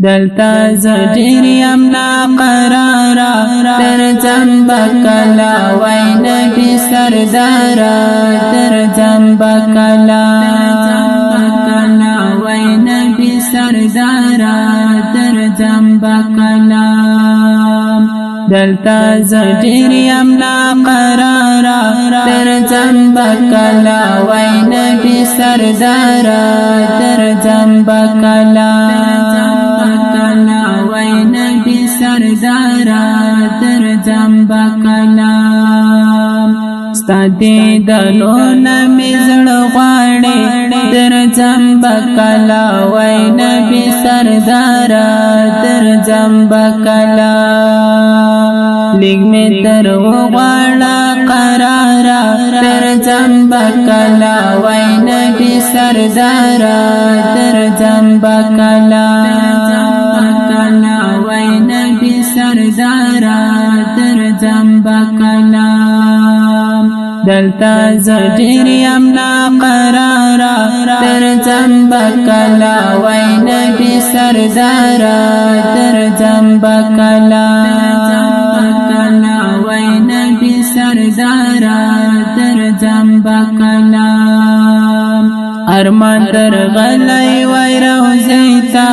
دلتا زجر یم ناقرارا درځم بکلا وای نبی سردارا درځم بکلا وای نبی سردارا درځم بکلا دلتا زجر یم ناقرارا درځم بکلا وای نبی سردارا درځم بکلا وای نبی سردارا درځم بکلا ستا دیدنو نمی زړه غواړي درځم بکلا وای نبی سردارا درځم بکلا لږ مې تر وغواړه قرارا درځم بکلا وای نبی سردارا درځم بکلا وای نبی سردارا درځم بکلا دلتا زجر یم ناقرارا درځم بکلا وای نبی سردارا درځم بکلا وای نبی سردارا درځم بکلا ارمان در غلی وای روزیتا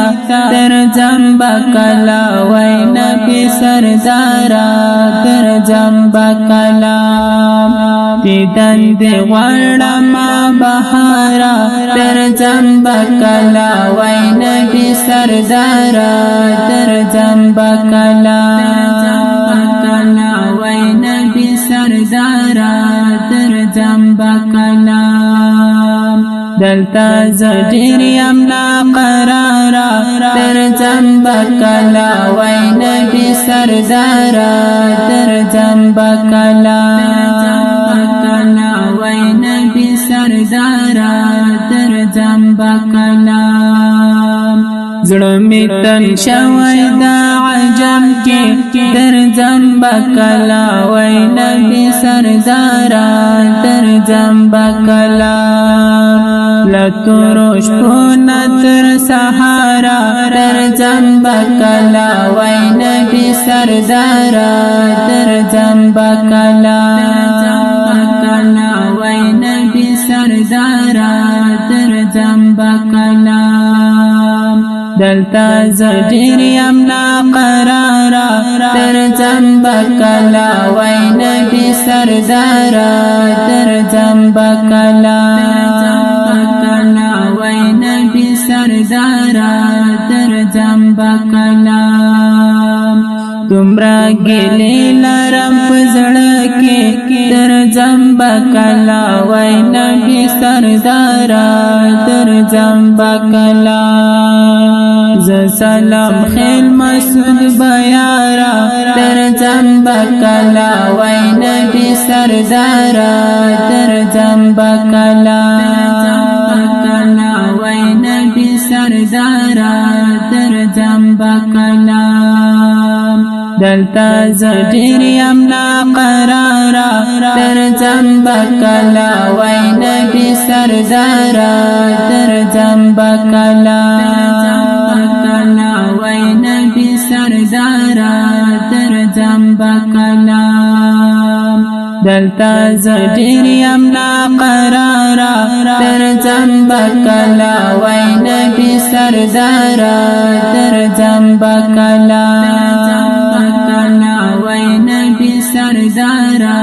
درځم بکلا وای نبی سردارا درځم بکلا دیدن دی غواړم بهارا درځم بکلا وای نبی سردارا درځم بکلا وای نبی سردارا درځم بکلا دلتا زجر یم ناقرارا درځم بکلا وای نبی سردارا درځم بکلا وای نبی سردارا درځم بکلا زړه می تن شوی دا عجم کې درځم بکلا وای نبی سردارا درځم بکلا لتروش نتر سحارا درځم بکلا وای نبی سردارا درځم بکلا وای نبی سردارا درځم بکلا دلتا زجر یم ناقرارا درځم بکلا وای نبی سردارا درځم بکلا وای نبی سردارا درځم بکلا تمرا ګلې لرم په زړه کې درځم بکلا وای نبی سردارا درځم بکلا ز سلام خیل مسعود بیارا درځم بکلا وای نبی سردارا درځم بکلا وای نبی سردارا درځم بکلا دلتا زجر یم ناقرارا درځم بکلا وای نبی سردارا درځم بکلا وای نبی سردارا درځم بکلا دلتا زجر یم ناقرارا درځم بکلا وای نبی سردارا درځم بکلا وای نبی سردارا